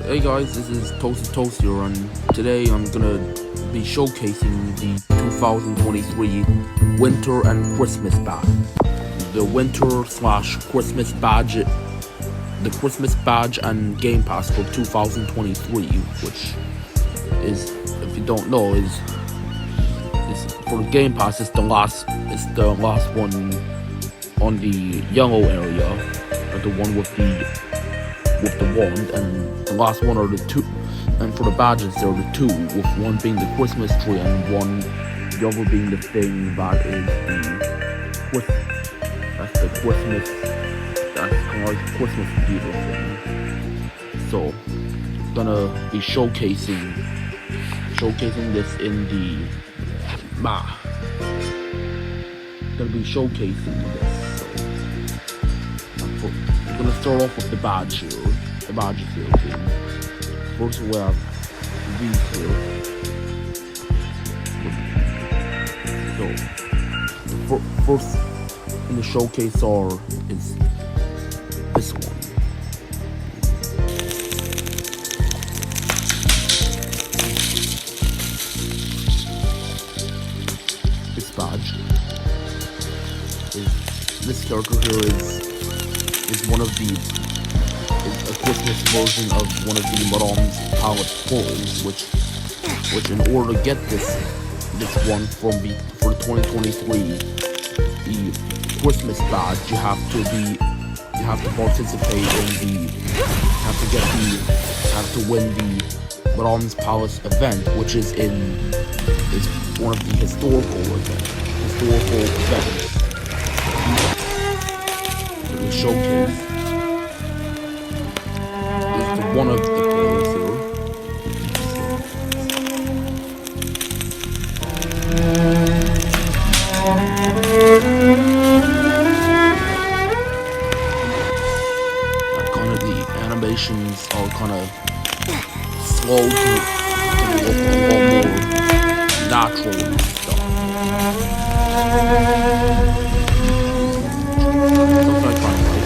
Hey guys, this is Toast here, and today I'm gonna be showcasing the 2023 Winter and Christmas badge. The Winter/Christmas badge, the Christmas badge and Game Pass for 2023, which is, if you don't know, is for the Game Pass. It's the last one on the yellow area, or the one with the wand, and the last one are the two, and for the badges there are the two, with one being the Christmas tree and the other being the thing that is the Christmas beetle thing. So gonna be showcasing this in the gonna be showcasing this. So we're gonna start off with the badge here. The badges here. Okay. First we have these here. So first in the showcase is this one. This badge this character here is one of the a Christmas version of one of the Madam's palette pulls, which in order to get this one for 2023 the Christmas badge, you have to participate in to win the Madam's Palace event, which is one of the historical events. The showcase is one of the players here. Kind of the animations are kind of slow to look a lot more natural and stuff. Something I kind of like.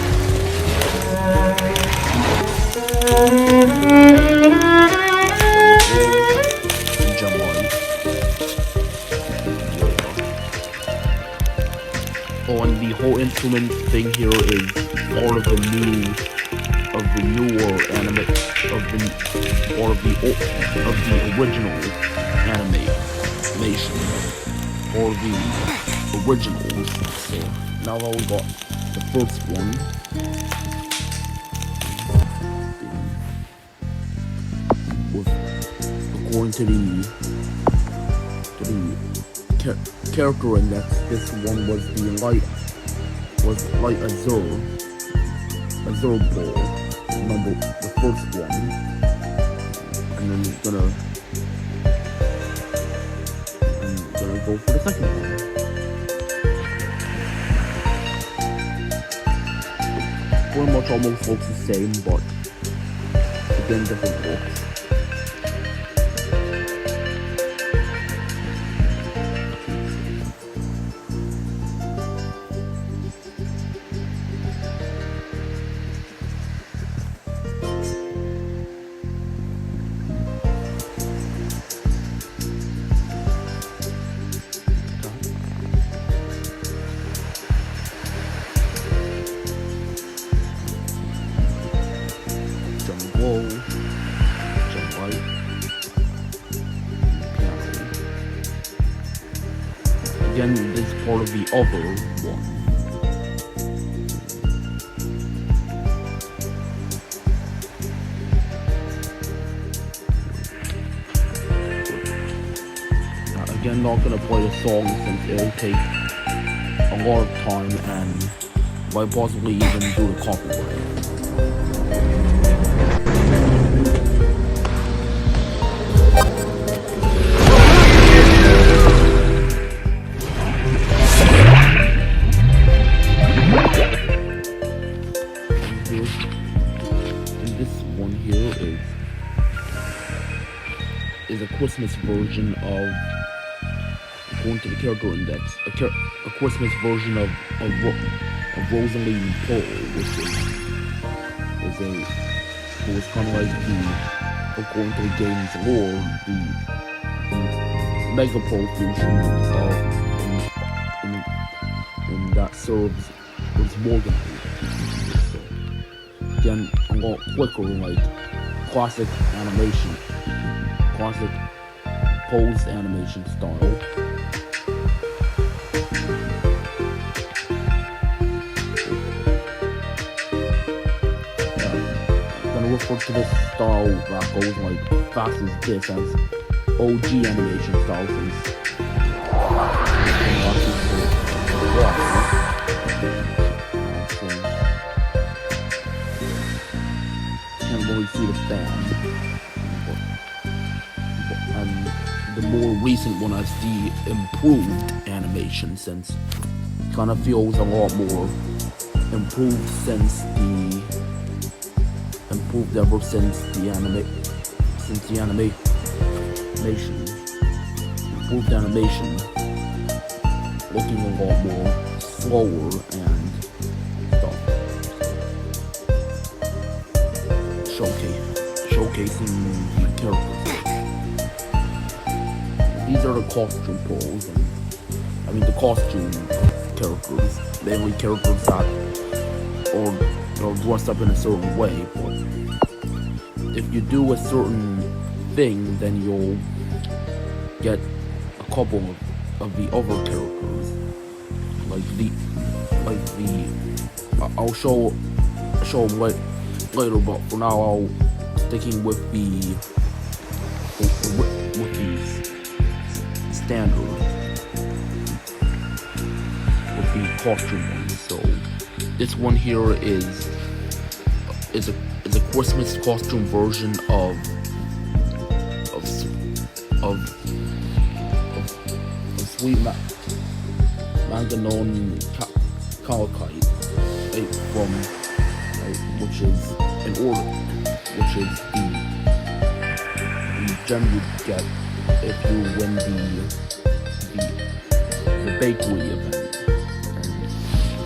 Oh, and the whole instrument thing here is part of the original animation, or the originals. So now that we got the first one, according to the character index, this one was light azure ball, the first one, and then gonna go for the second one. Pretty much almost looks the same, but again, different looks. Jump right, piano. Again, this is part of the other one. Again, not gonna play a song since it'll take a lot of time and might possibly even do the copyright. Is a Christmas version of going to the character index, a Christmas version of Rosalie Poe, which was kind of like according to the game's lore, the Mega Pro fusion and that serves as Morgan. So, again, I'm going quicker, like classic pose animation style. Refer to this style that goes like fast as this as OG animation style since can't really see the fan. And the more recent one has the improved animation since it kind of feels a lot more improved since ever since the animation. Improved animation, looking a lot more slower and stuff. Showcasing the characters. These are the costume pose, and the costume characters. Mainly characters that are dressed up in a certain way, but if you do a certain thing, then you'll get a couple of the other characters. I'll show them later, but for now I'll sticking with the standard, with the costume ones. So this one here is a Christmas costume version of Sweet Manganon Kalakite, which is the gem you get if you win the bakery event.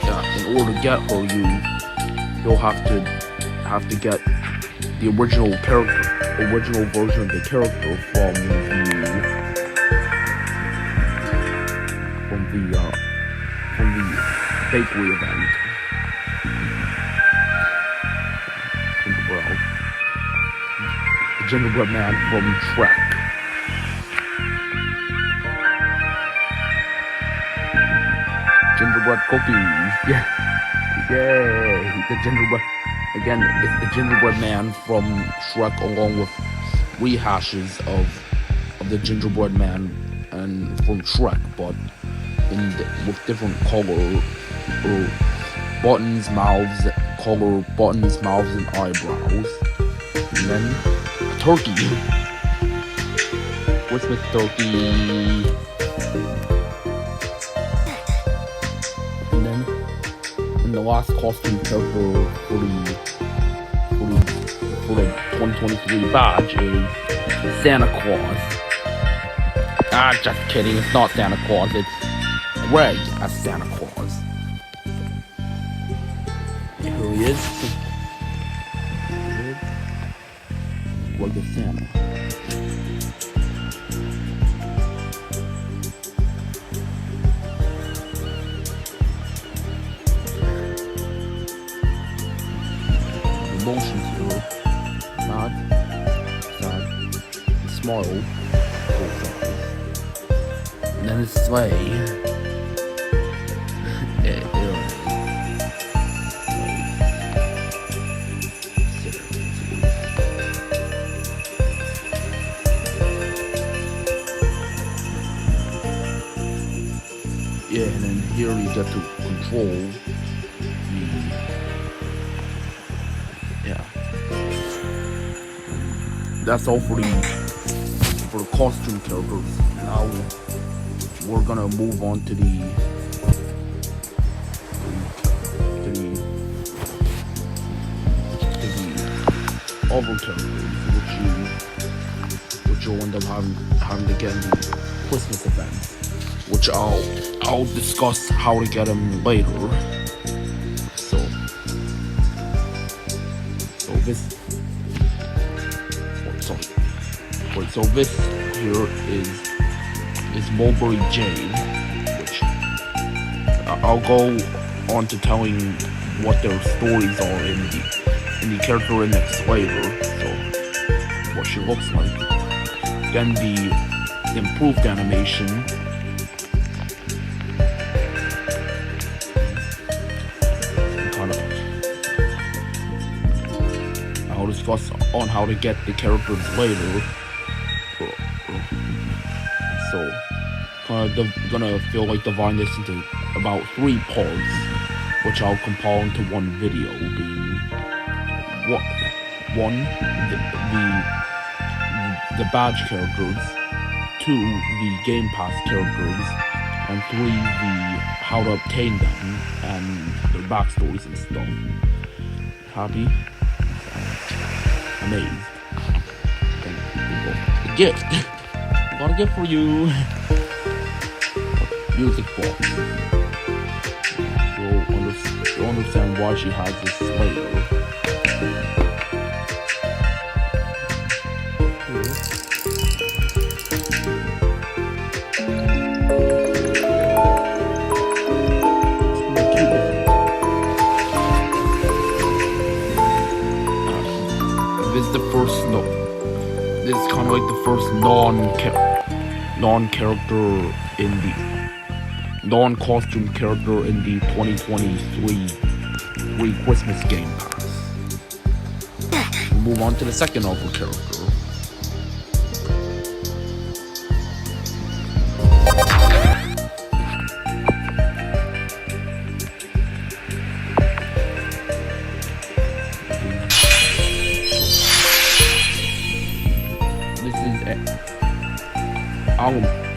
And in order to get her, you'll have to get the original version of the character from the bakery event. The gingerbread man from Shrek. Gingerbread cookies. Yeah. Yay! The gingerbread. Again, it's the gingerbread man from Shrek, along with rehashes of the gingerbread man and from Shrek, but with different color buttons, mouths, and eyebrows. And then a turkey, Christmas turkey. And then the last costume character for the 2023 badge is Santa Claus. Just kidding, it's not Santa Claus, it's Greg as Santa Claus. Here he is. Greg as Santa. Emotions here. Nod, smile, and then his sleigh. Yeah, and then here you get to control that's all for the costume characters. Now we're gonna move on to the other characters, which you'll end up having to get in the Christmas event. which I'll discuss how to get them later. So this so this here is Mulberry Jade, which I'll go on to telling what their stories are in the character index flavor. So what she looks like. Again, the improved animation. I'll discuss on how to get the characters later. So, gonna feel like dividing this into about 3 parts, which I'll compile into one video, being one, the badge characters, 2, the Game Pass characters, and 3, the how to obtain them and their backstories and stuff. Happy? Amazed. The gift. Got a gift for you. Music box. You'll understand why she has this later. This is kind of like the first non-costume character in the 2023 Christmas Game Pass. We'll move on to the second novel character.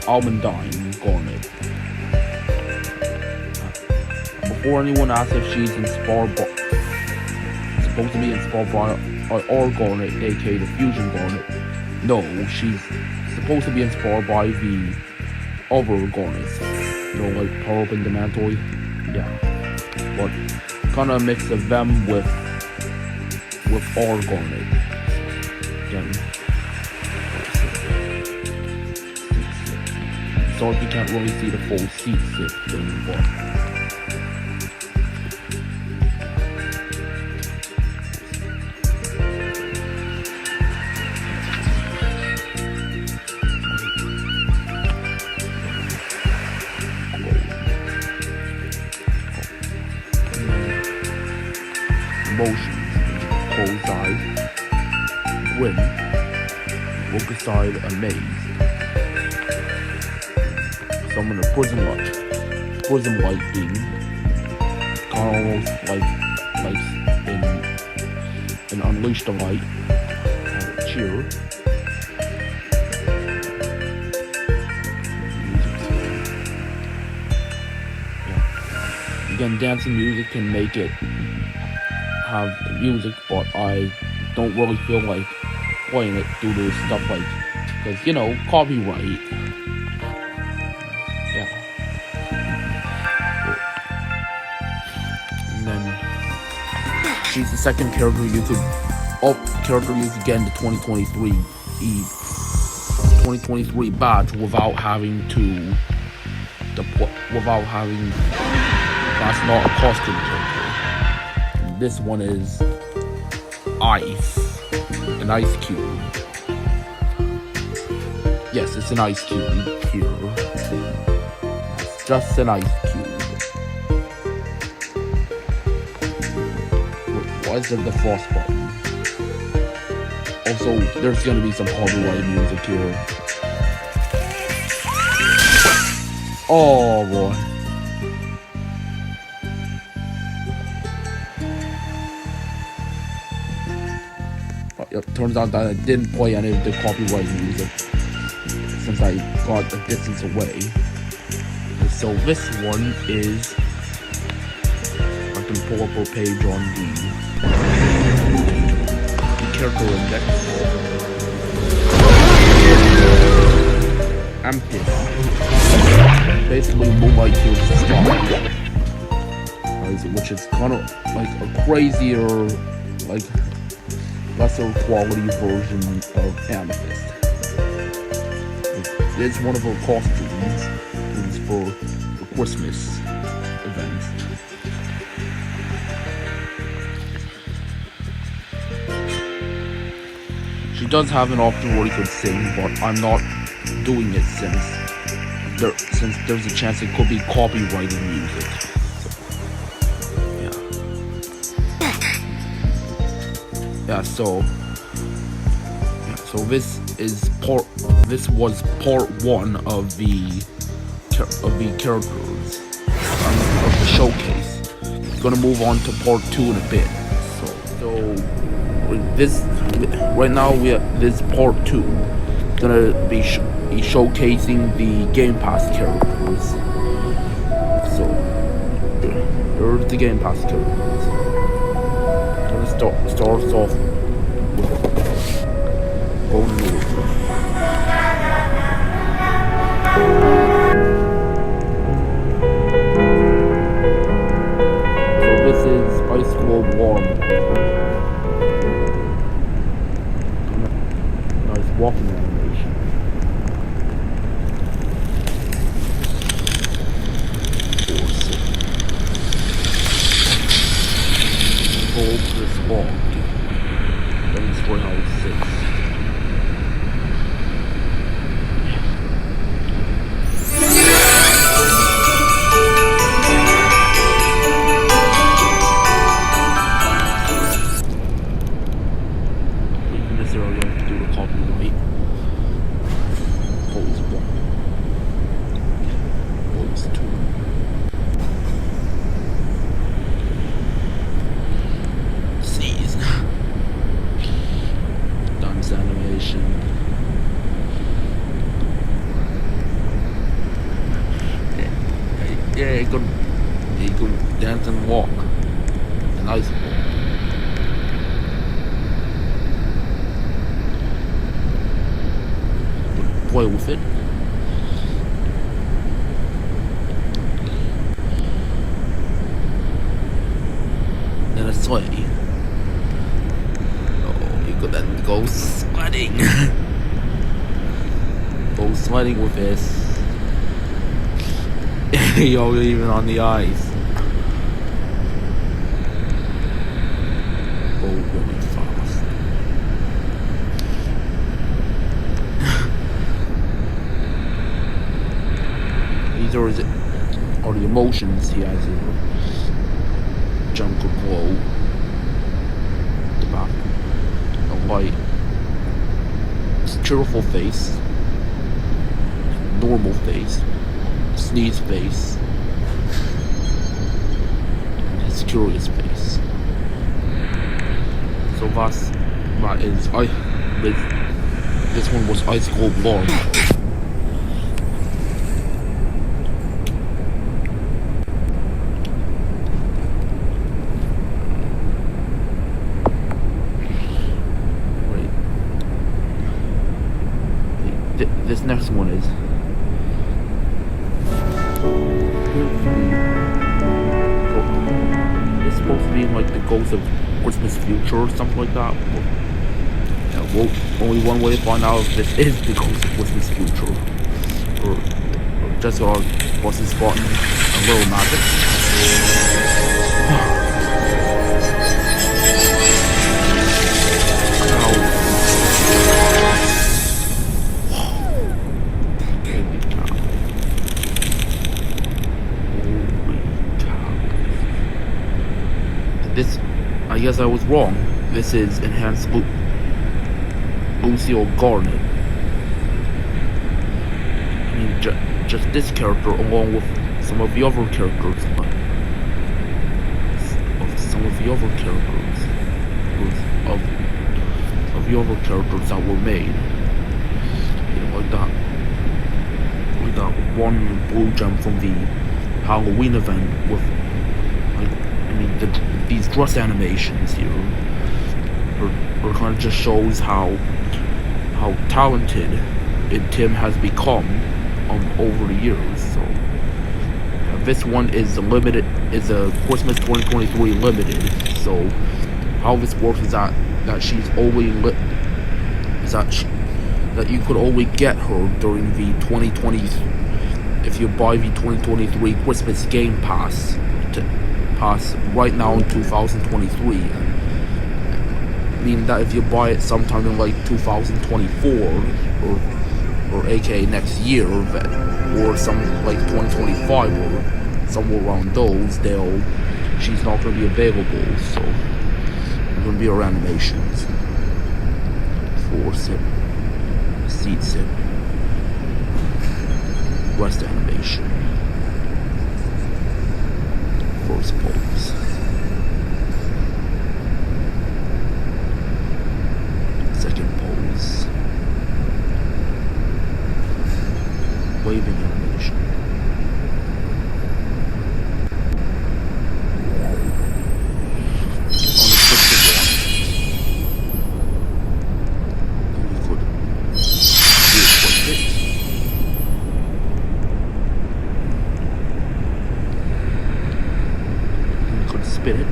Almondine Garnet. Before anyone asks if she's supposed to be inspired by our Garnet, aka the Fusion Garnet, no, she's supposed to be inspired by the other Garnets. You know, like Power Up and Demantoid. Yeah. But kind of a mix of them with our Garnet. Again. Sorry if you can't really see the full seat thing, but emotions, closed eyes, grin, focused eyed, amazed. Summon a prism light beam, kind of almost like in Unleash the Light, cheer. Yeah. Again, dancing music can make it have music, but I don't really feel like playing it due to stuff like, because you know, copyright. She's the second character you could get in the 2023 badge without having that's not a costume character. This one is Ice, an ice cube. Yes, it's an ice cube here. It's just an ice cube. Why is there the frost button? Also, there's gonna be some copyright music here. Oh boy. Oh, yep, turns out that I didn't play any of the copyright music since I got a distance away. And so this one is, I can pull up her page on the character index. Amethyst. basically Moonlight Tears style, which is kind of like a crazier, like lesser quality version of Amethyst. It's one of her costumes for the Christmas events. She does have an option where you could sing, but I'm not doing it since there's a chance it could be copyrighted music. So this was part one of the characters of the showcase. Gonna move on to part two in a bit. So this right now this part two gonna be showcasing the Game Pass characters. So there's the Game Pass characters. Starts off with Golden Water. So this is Ice Cold Warm. Nice walking animation. Hold this log. Demonstrate how it sits. Even necessarily have to do the copyright. Pose 1. Pose 2. Animation. Yeah, you could dance and walk. A nice walk. Play with it. Then a sleigh. Then go sledding. Go sledding with this. Yo, even on the ice. Go really fast. These are the emotions he has here. Jungle glow. The back. White, cheerful face, normal face, sneeze face, and his curious face. So that is this one was Ice Cold Warm. This next one is it's supposed to be like the ghost of Christmas future or something like that. Well, only one way to find out if this is the ghost of Christmas future, or just our boss's button a little magic. This, I guess I was wrong. This is enhanced Lucio Garnet. I mean, just this character along with some of the other characters. Of the other characters that were made. You know, like that one blue gem from the Halloween event with, these dress animations here are kind of just shows how talented Tim has become over the years. So this one is a Christmas 2023 limited. So how this works is that she's only that you could only get her during the 2020 if you buy the 2023 Christmas Game Pass right now in 2023. Meaning that if you buy it sometime in like 2024 or aka next year, or some like 2025 or somewhere around those, she's not going to be available. So there's going to be her animations: floor sit, seat sit, rest animation, first pose, second pose, waving animation, on the twisted one. And you could do it like this. And you could spin it.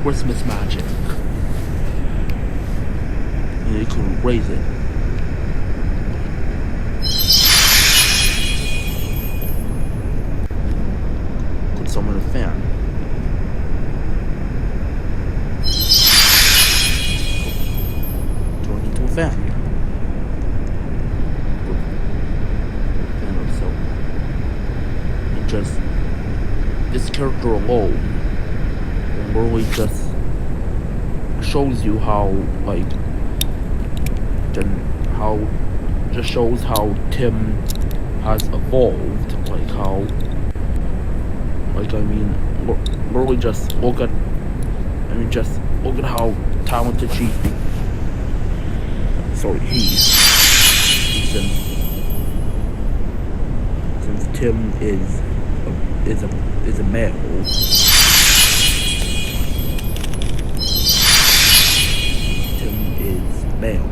Christmas magic. And you could raise it. Summon a fan. Turn into a fan. Fan itself. And just this character alone really just shows you how just shows how Tim has evolved, really just look at how talented he is. Since Tim is a male, Tim is male.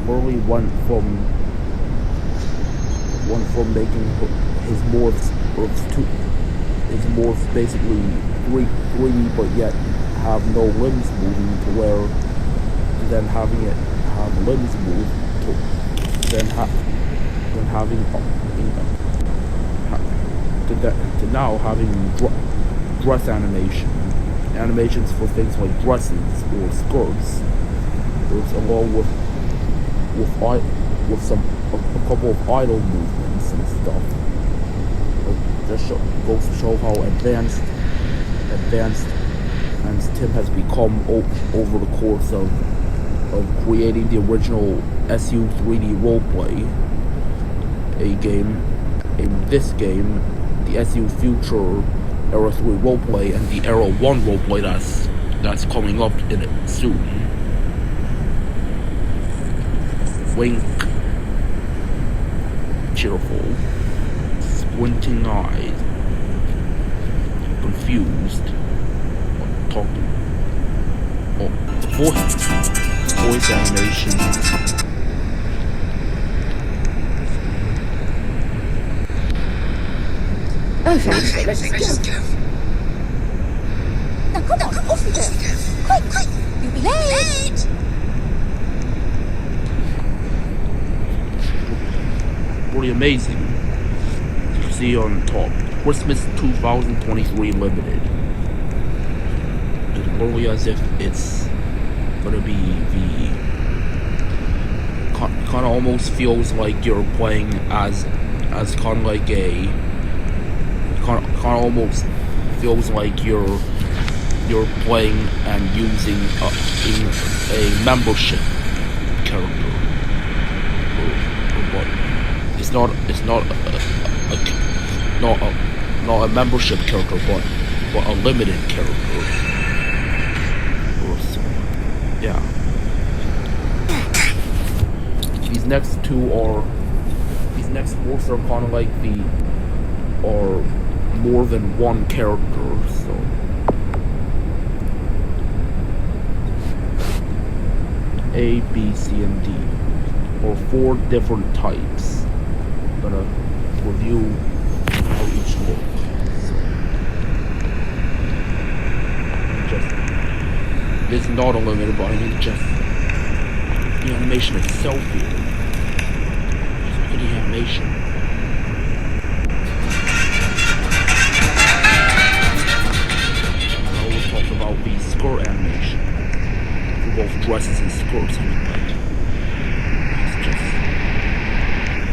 Literally went from making his morphs basically 3D but yet have no limbs moving, to where then having it have limbs move, to now having dress animations for things like dresses or skirts, along with a couple of idle movements and stuff. It just goes to show how advanced Tim has become over the course of creating the original SU 3D roleplay, in this game, the SU Future Era 3 roleplay and the Era 1 roleplay that's coming up in it soon. Wink, cheerful, squinting eyes, confused, talking, voice animation, Okay, let's go. Now come on, off we go. Quick, you'll be late. Really amazing. You see on top, Christmas 2023 limited. It's literally as if it's gonna be the kind of almost feels like you're playing as kind of like a kind of almost feels like you're playing and using a membership character. But it's not a membership character, but a limited character. Yeah. these next words are kind of like are more than one character, so A, B, C, and D, or 4 different types. I'm gonna review how each looks. It's not unlimited, but I mean just the animation itself here. Just look at the animation. I always talk about the skirt animation. For both dresses and skirts, I mean, like,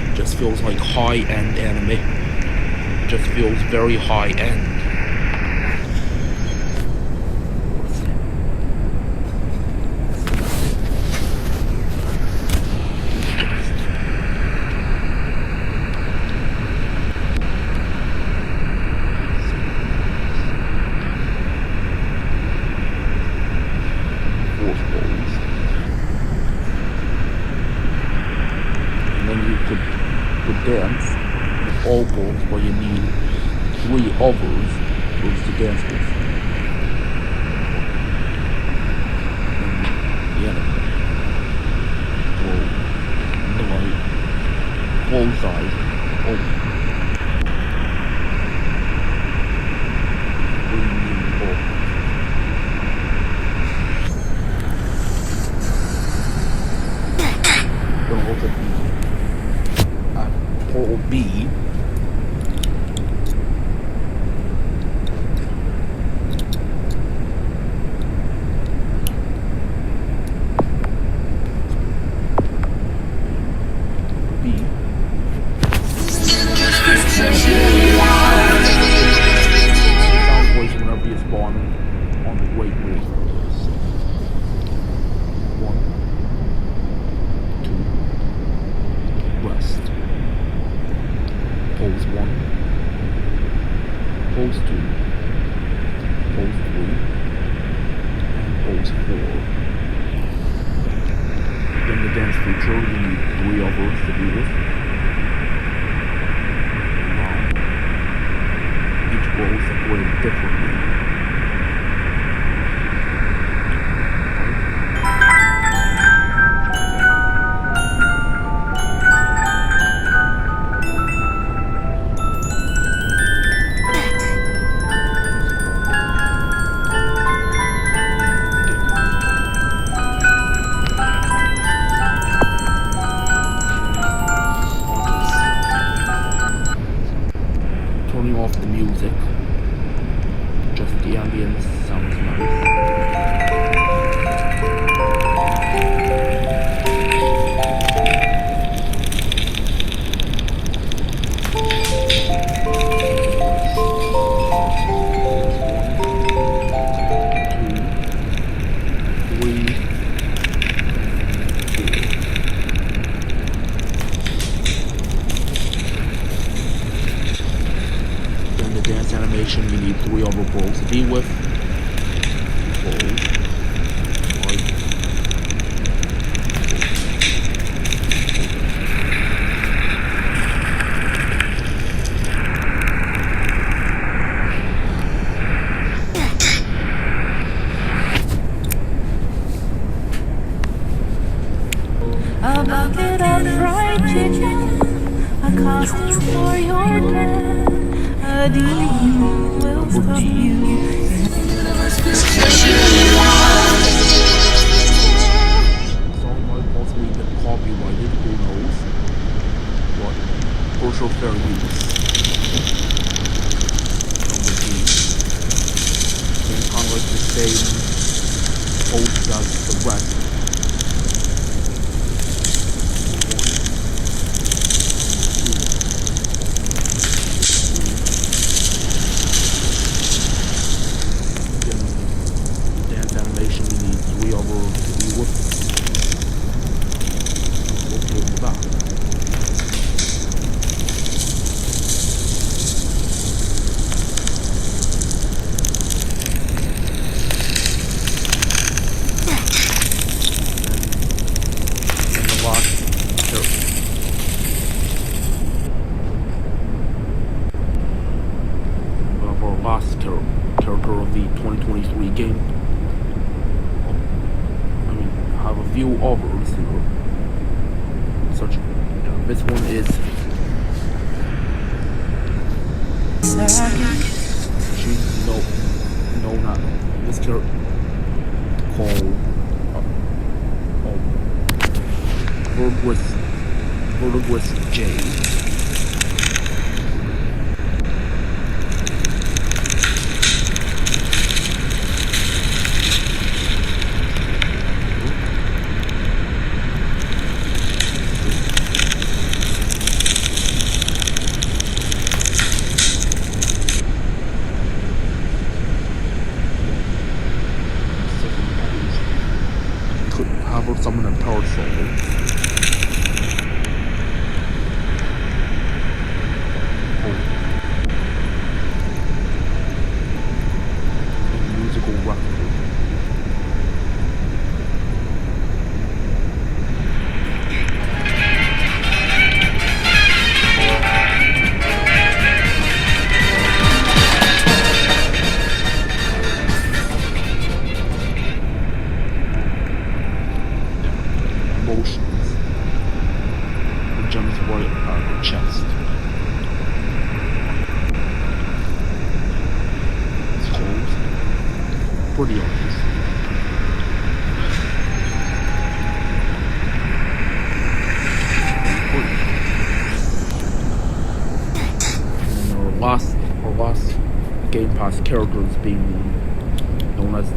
it just feels like high-end anime. It just feels very high-end. Dance with all balls, but you need 3 others to dance with. Yeah. Both sides. Don't hold it. Portal B. Sound voice whenever you spawn on the Great Wall. 1, 2, rest. Pose 1, pose 2, pose 3, and pose 4. In the dance feature, you need 3 others to do this. Now, each pose is separated differently. Turning off the music, just the ambience sounds nice. Dance animation, you need 3 other balls to be with. A bucket of fried chicken, a costume for your dad, a demon will stop you. Song might possibly get copyrighted, who knows? But for sure fair use. It's kind of like the same post as the rest. winter of the 2023 game. I mean, I have a few others here. This one is not this character called Verdigris J. Summon a power soul. Musical record. Jumps right out of the chest. It's closed. Pretty obvious. And our last Game Pass characters being known as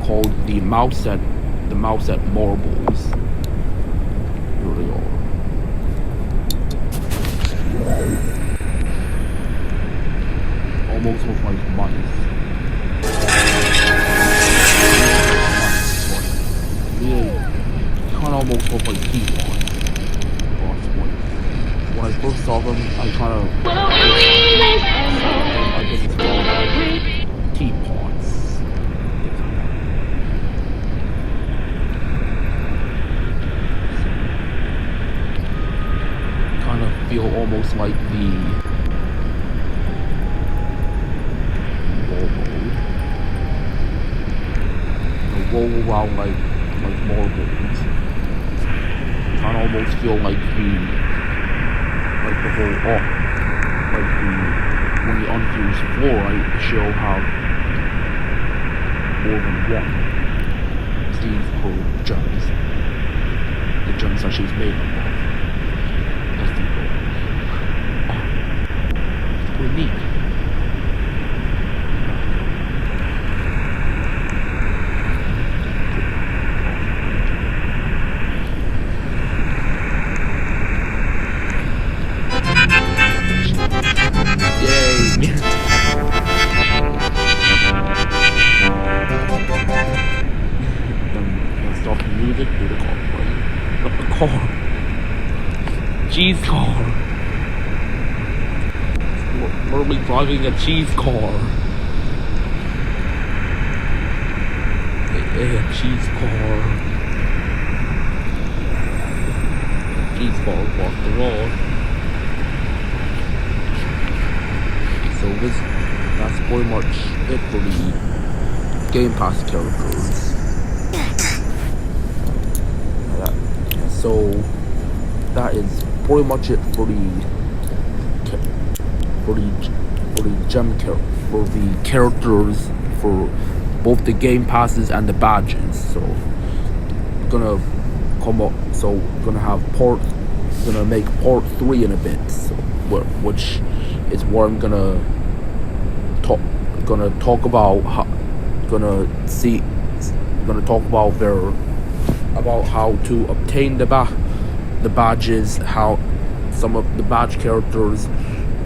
called the mouse at marbles. Here they are. Almost look like mice. Yeah, kind of almost look like people. When I first saw them, I kind of teapots. Kind of feel almost like the roll around like marbles. Kind of almost feel like the whole when the unfused fluorite shell have more than one Steve per gems. The gems that she's made up of. That's the it's pretty neat. Cheese car. Literally driving a cheese car. A cheese car. Cheese car walk the road. So that's pretty much it for the Game Pass characters. So that is pretty much it for the characters for both the Game Passes and the badges. So gonna make part 3 in a bit. So which is where I'm gonna talk about how to obtain the badges, how some of the badge characters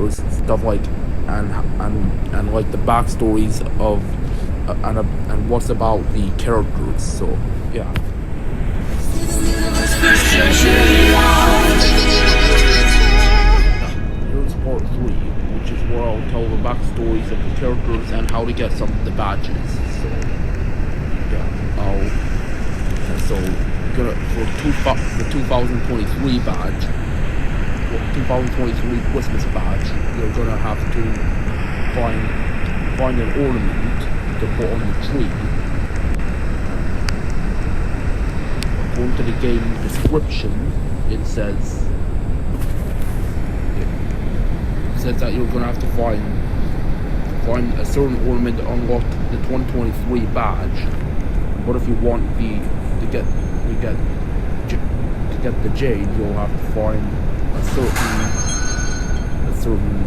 or stuff like, and like the backstories of and what's about the characters. So yeah. Here's part 3, which is where I'll tell the backstories of the characters and how to get some of the badges. So yeah, for the 2023 badge, 2023 Christmas badge, you're gonna have to find an ornament to put on the tree. According to the game description, it says that you're gonna have to find a certain ornament to unlock the 2023 badge. But if you want to get the jade, you'll have to find a certain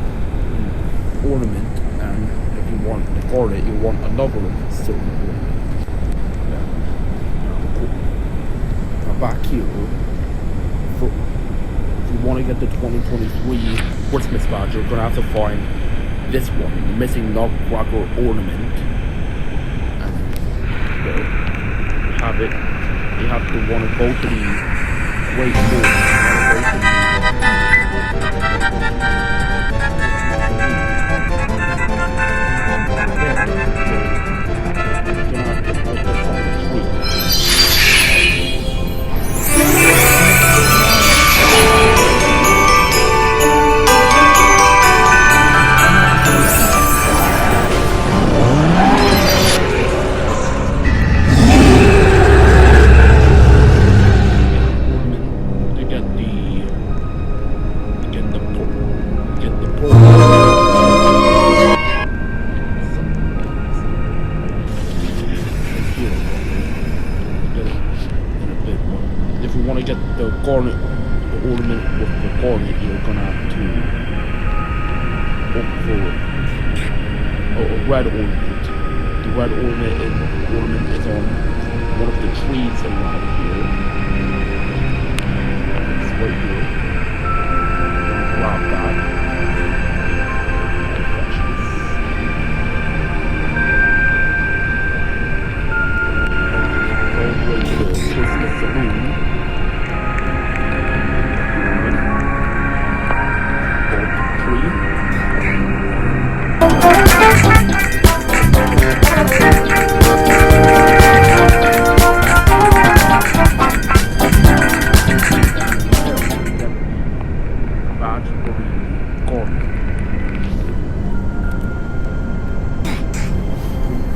ornament, and if you want to guard it, you want another certain ornament. Now back here, if you want to get the 2023 Christmas badge, you're gonna have to find this one, the missing nutcracker ornament, and have it. You have to want to go to the wait ornament with the garnet, you're gonna have to look for a red ornament. The red ornament is on one of the trees around here. It's right here. I'm gonna grab that. Go all the way to the Christmas saloon.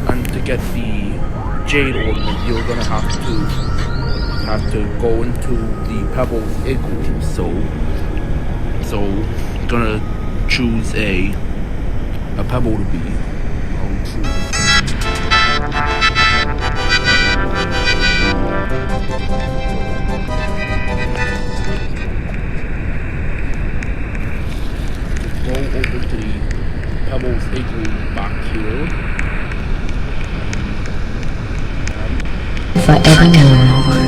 And to get the jade ornament, you're gonna have to go into the Pebbles igloo. So you're gonna choose a pebble to be. I'll choose. Go over to the Pebbles igloo back here. Forevermore.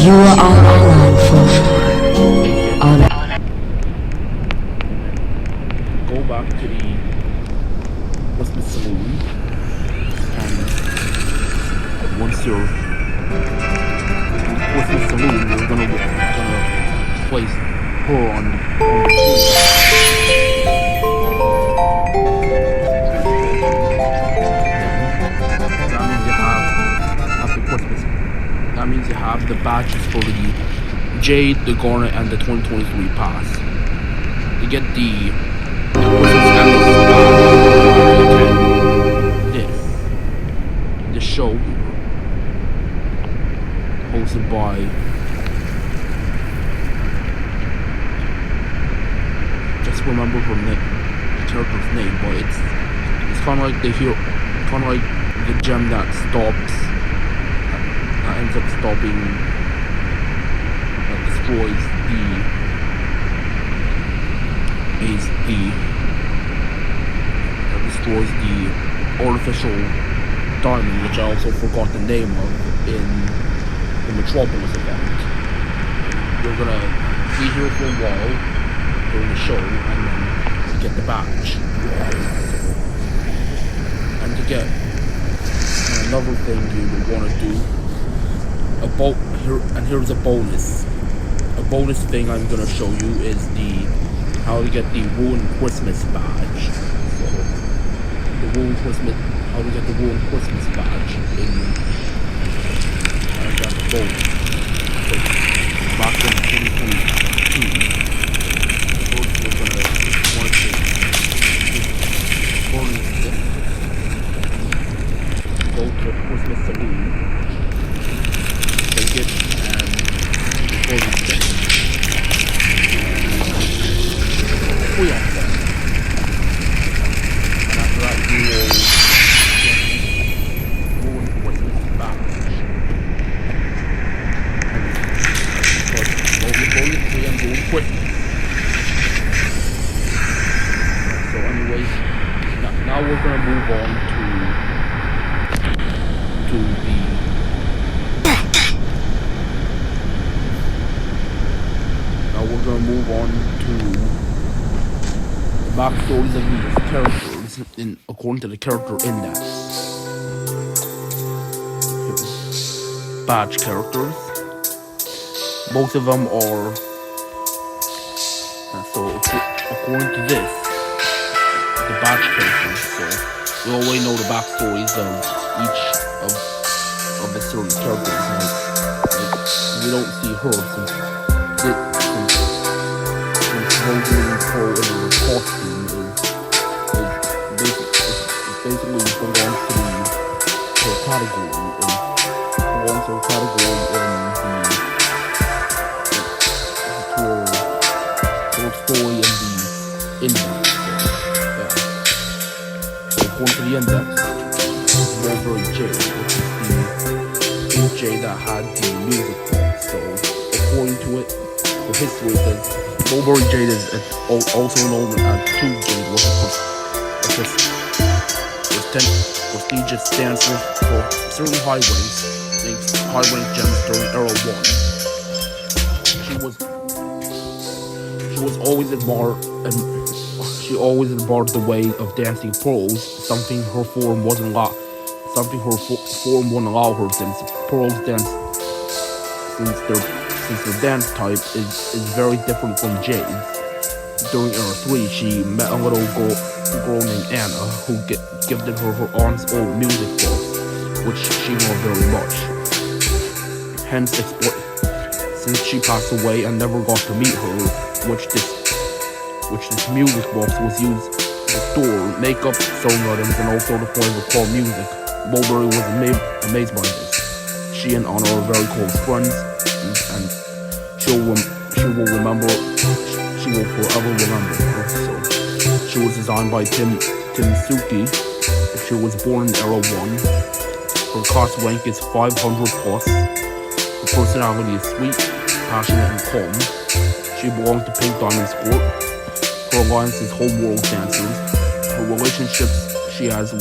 You are all I long for. All I go back to the Christmas saloon, and once you're in the Christmas saloon, you're gonna place her on the tree. That means you have the badges for the jade, the garnet, and the 2023 pass. To get the this show hosted by just remember her character's name, but it's kind of like the gem that ends up stopping, that destroys the artificial diamond, which I also forgot the name of in the Metropolis event. You're gonna be here for a while during the show, and then get the badge. And to get another thing you would want to do, here's a bonus. A bonus thing I'm gonna show you is how to get the Ruined Christmas badge. So how to get the Ruined Christmas badge in that bonus. So back in 2022, we're gonna want to 3 of them. And after that, you will ruin Christmas back. But slowly, I'm doing quick. So anyways, now we're gonna move on to the backstories of these characters according to the character index. Badge characters. Both of them are. So according to this, the badge characters. So we already know the backstories of each of the certain characters. Like we don't see her since Rosalie Pro in her costume is basically belongs to her category in her category in her story in the index. So according to the index, Mulberry J, which is the J that had the music box. So according to it, the history says Mulberry Jade is also known as Tube Jade, which is prestigious dancer for certain high ranks gems during Era 1. She always admired the way of dancing pearls, something her form wouldn't allow her since pearls dance since their dance type is very different from Jade's. During Era 3, she met a little girl named Anna who gifted her aunt's old music box, which she loved very much. Hence, since she passed away and never got to meet her, which this music box was used to store makeup, sewing items, and also to play recall music. Mulberry was amazed by this. She and Anna are very close friends, and she will forever remember her. So she was designed by Timtsuki. She was born in Era 1. Her class rank is 500 plus. Her personality is sweet, passionate, and calm. She belongs to Pink Diamond's court. Her alliance is homeworld dancers. Her relationships she has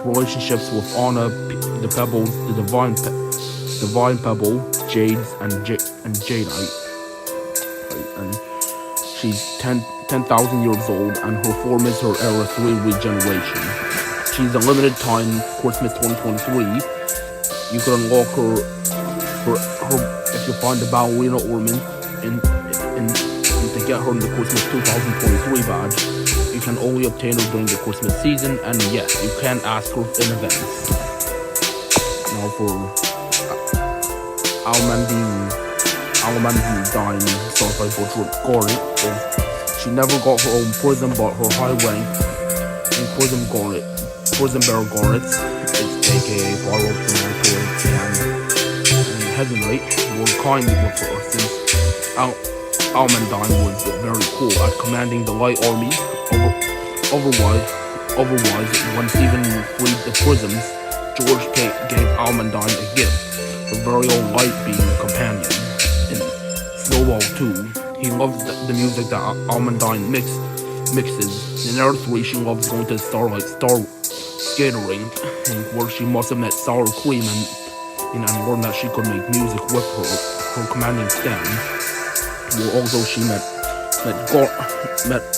relationships with Anna, the Pebbles, the Divine Pebble, Jades, and Jadeite. And she's 10,000 years old, and her form is her Era 3 regeneration. She's a limited time Christmas 2023. You can unlock her if you find the ballerina ornament and to get her in the Christmas 2023 badge. You can only obtain her during the Christmas season, and yes, you can ask her in advance. Now for Almandine dying, started by Butcher Garnet. She never got her own prison, but her high rank in Prison Bear Garnets, aka Borrowed and Heavenlight, were kind with her since Almandine was very cool at commanding the Light Army. Otherwise, when Stephen freed the prisons, George gave Almandine a gift, a very own light being companion. In Snowball 2, he loves the music that Almandine mixes. In Era 3, she loves going to Star Skatering, where she must have met Sour Cream and learned that she could make music with her commanding stand. Well, also she met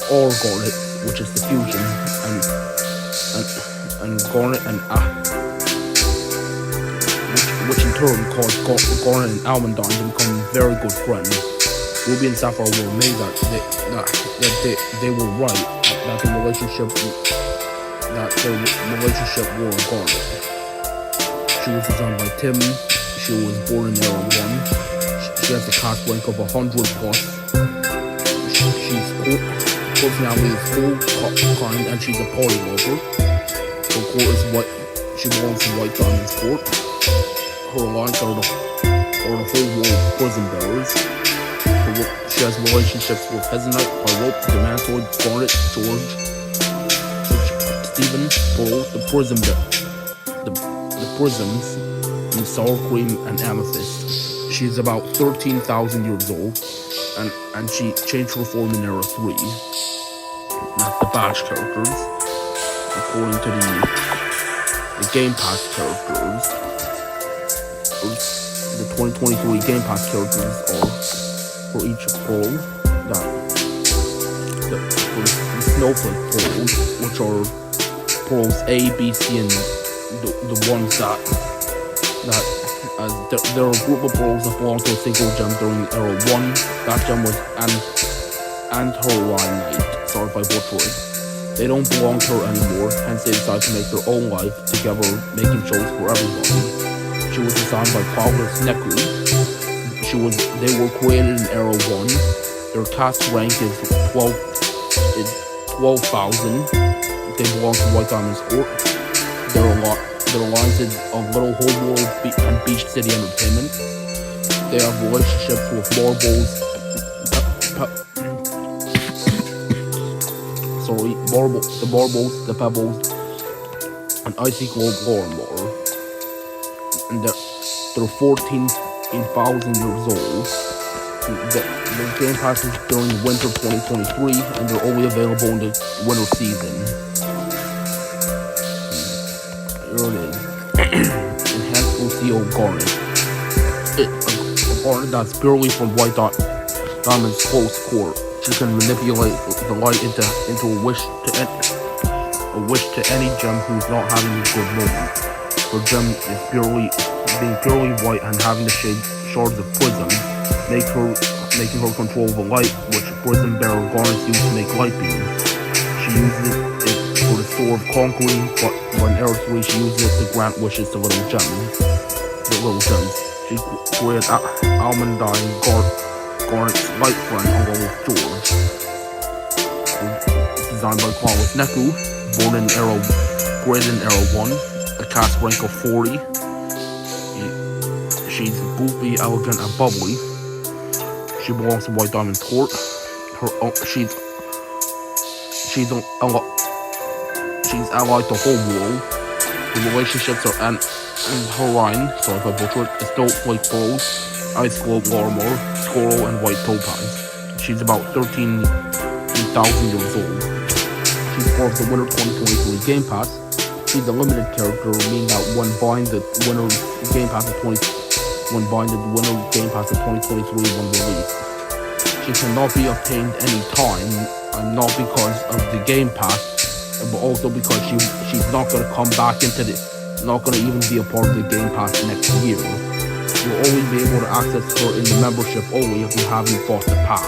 All Garnet, which is the fusion, and Garnet and which in turn caused Garnet and Almandine to become very good friends. Ruby and Sapphire were amazed that they were right, that their relationship were Garnet. She was designed by Tim. She was born in Era 1. She has a class rank of 100 plus. She's cool. Personality is cool, kind, and she's a party lover. Her court is what she belongs to White Diamond's court. Her alliance are the whole world prison bearers. Her She has relationships with Hezonite, Pyrope, Demantoid, Garnet, George, Stephen, Pearl, the Prisms, and Sour Cream and Amethyst. She's about 13,000 years old, and she changed her form in Era 3. That's the Bash characters. According to the Game Pass characters, the 2023 Game Pass characters are for each pole for the snowflake poles, which are poles A, B, C, and the ones that there are a group of poles that belong to a single gem during Era 1. That gem was Anthorite. Sorry if I butchered it. They don't belong to her anymore, hence they decided to make their own life together, making shows for everybody. She was designed by Cloudless Neku. They were created in Era 1. Their cast rank is 12,000. They belong to White Diamond's Court. Their alliance is a Little Whole World and Beach City Entertainment. They have relationships with the Marbles, the Pebbles, and Icy Globe Lorimar. And they're 14,000 years old. The Game Pass is during winter 2023, and they're only available in the winter season. Here it is. Enhanced Lucio Garnet. A garnet that's purely from White Diamond's close court. She can manipulate the light into a wish to any gem who's not having a good moment. Her gem is being purely white and having the shards of prism, making her control the light, which prism bearer garnets use to make light beams. She uses it for the Sword of Conquering, but when Era 3 she uses it to grant wishes to little gems. She created Almondine Garnet's light friend along with George. Designed by Cloudless Neku, born in created in Era 1, a cast rank of 40. She's goofy, elegant, and bubbly. She belongs to White Diamond's Court. She's allied to Whole World. The relationships are Anthorine, sorry if I butchered, the Snowflake Pearls, Ice Globe Lorimar, Squirrel, and White Topaz. She's about 13,000 years old. She's part of the Winter 2023 Game Pass. She's a limited character, meaning that when buying the Winter Game Pass of 2023 when released, she cannot be obtained any time, and not because of the Game Pass, but also because she's not going to come back not going to even be a part of the Game Pass next year. You'll only be able to access her in the membership only if you haven't bought the pass.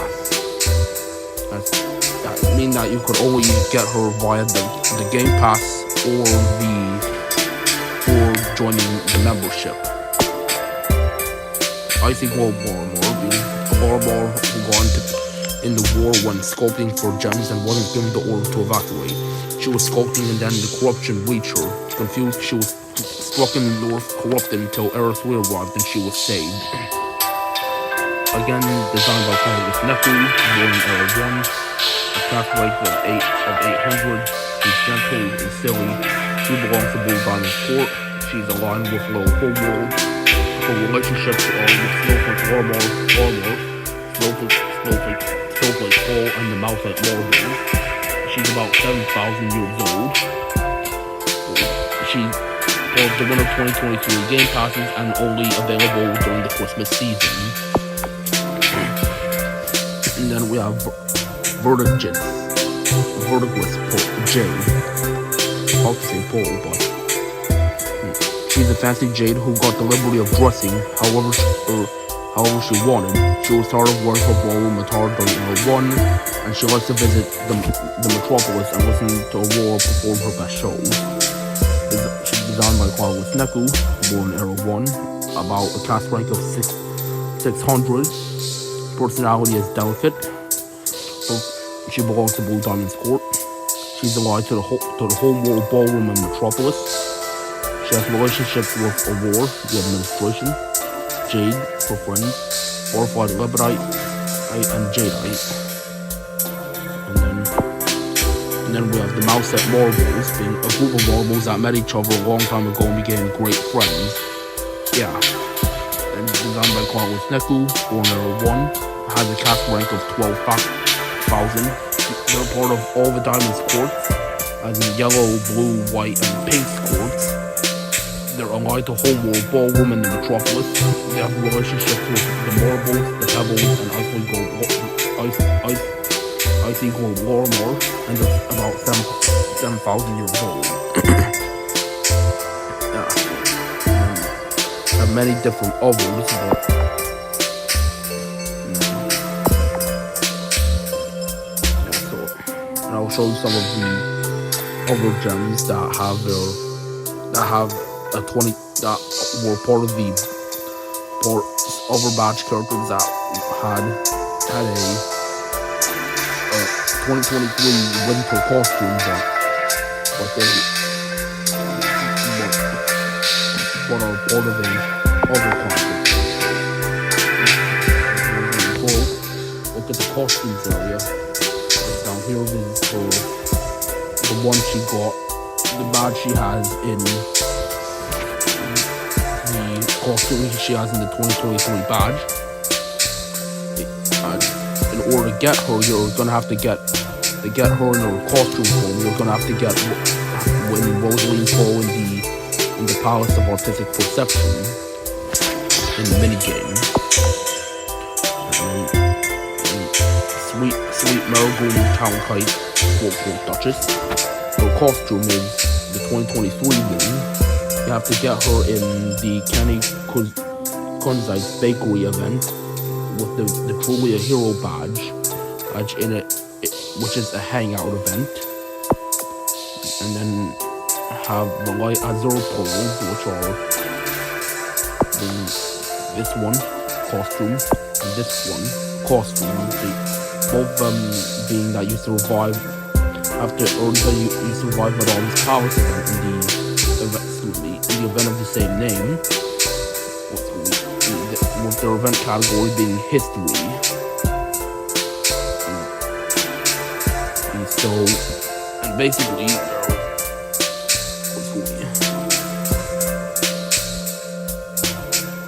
That means that you could only get her via the Game Pass or joining the membership. Icy Globe Lorimar, being a Lorimar who got in the war when sculpting for gems and wasn't given the order to evacuate. She was sculpting and then the corruption reached her. Confused, she was struck in the north, corrupted until Era 3 arrived and she was saved. Again, designed by Cloudless Neku, born in Era 1, a cast rank of 800, she's gentle and silly. She belongs to Blue Diamond's Court. She's aligned with Little Whole World. Her relationships are with Snowflake Lorimar, Snowflake Fall, and the Malphite Marble. She's about 7,000 years old. She bought the Winter 2023 Game Passes and only available during the Christmas season. And then we have Vertigris Jade. Hard to say Paul, but she's a fancy Jade who got the liberty of dressing however she wanted. She was tired of wearing her ballroom attire during Era 1, and she likes to visit the metropolis and listen to Aurora perform her best shows. She's designed by Cloudless Neku, born in Era 1, about a cast rank of 600. Personality is delicate. She belongs to Blue Diamond's Court. She's allied to the Whole World Ballroom in Metropolis. She has relationships with Aurora, the administration, Jade, her friend, Fortified Libidite, and Jadeite. And then we have the mouse at marbles, being a group of marbles that met each other a long time ago and became great friends. Yeah. And designed by Carlos Neku, born era 1, has a cast rank of 12,000. They're part of all the Diamond's courts, as in yellow, blue, white, and pink courts. They're allied to Whole World Ballroom and the Metropolis. They have relationships with the marbles, the pebbles, and Icy Gold Lorimar, and they're about 7,000 years old. Have many different others, but and I'll show you some of the other gems that have a 20 that were part of the other batch characters that had a 2023 winter costume, but are part of a other costume. Look at the costumes area. Down here is for the one she got, the badge she has in the costume she has in the 2023 badge. In order to get her, you're gonna have to get her in her costume form. You're gonna have to get when Rosalie's fall in the Palace of Artistic Perception in the minigame. Sweet Marigold Town Kite Duchess. Her costume is the 2023 one. You have to get her in the Kenny Kunzai's Bakery event with the Truly a Hero badge in it, which is a hangout event. And then have the light azure poles, which are this one costume and this one costume. Both of them being that you survive after until you survive Madame's Palace event in the event of the same name, with their event category being history. And basically,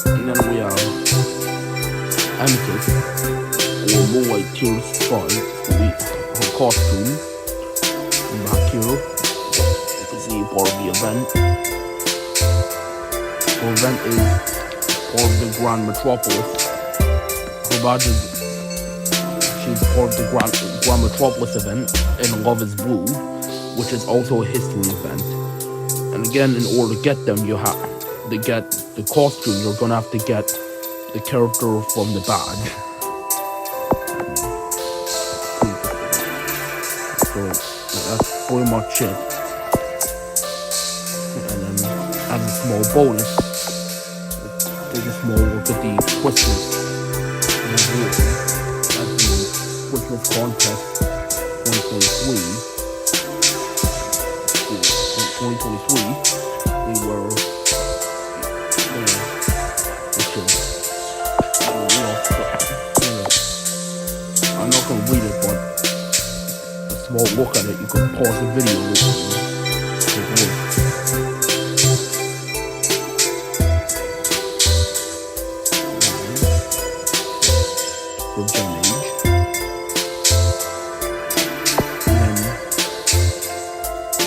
and then we have Amethyst, or Moonlight Tears 5, her costume. And back here, you can see part of the event. Her event is part of the Grand Metropolis. Her badge is, she's part of the Grand Metropolis event in Love is Blue, which is also a history event. And again, in order to get them, you have to get the costume. You're gonna have to get the character from the badge. So that's pretty much it. And then as a small bonus, take a small look at the Christmas reward. That's the Christmas contest 2023. They were I'm not gonna read it, but a small look at it. You can pause the video and take a look. For Gem Age.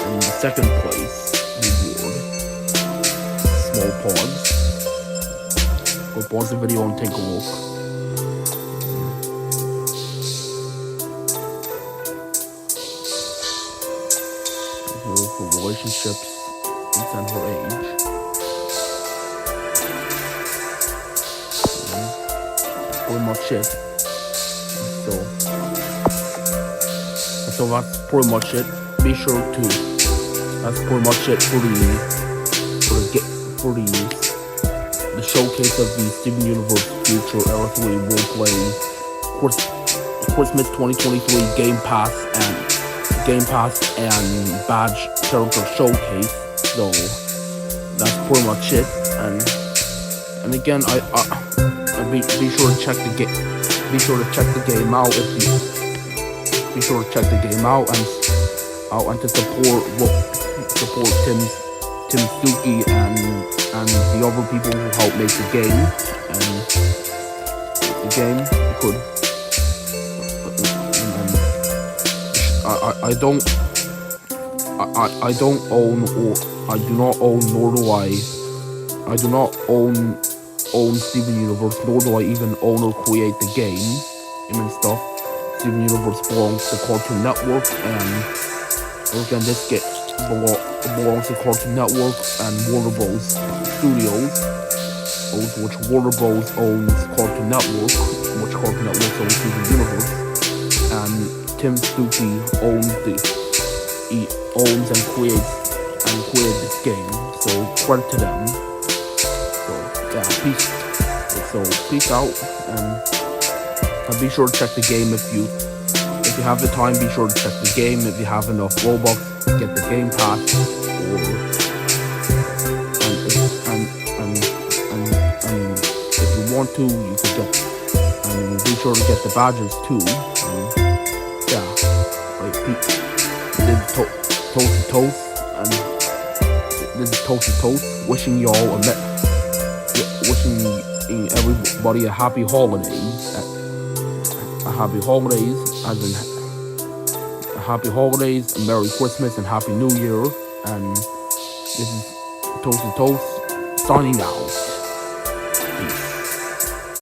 And the second place reward, small pause. Go pause the video and take a look. For relationships and her age. Pretty much it. So that's pretty much it. Be sure to. That's pretty much it for the showcase of the Steven Universe Future Era 3 Roleplay Christmas 2023 Game Pass and badge character showcase. So that's pretty much it. And again, I be sure to check the be sure to check the game out be sure to check the game out and to support Timtsuki and the other people who helped make the game. And the game could. I don't own, or I do not own, nor do I do not own Steven Universe, nor do I even own or create the game and stuff. Steven Universe belongs to Cartoon Network, and again, this game belongs to Cartoon Network and Warner Bros. Studios, which Warner Bros. Owns Cartoon Network, which Cartoon Network owns Steven Universe, and Timtsuki owns and created this game. So credit to them. So yeah, peace out, and be sure to check the game if you have the time. Be sure to check the game. If you have enough Robux, get the gamepass, and if you want to, you could get. And be sure to get the badges too. Yeah, like this is Toasty Toast, wishing y'all wishing everybody a happy holidays. Happy holidays, and Merry Christmas, and Happy New Year. And this is Toasty Toast signing out.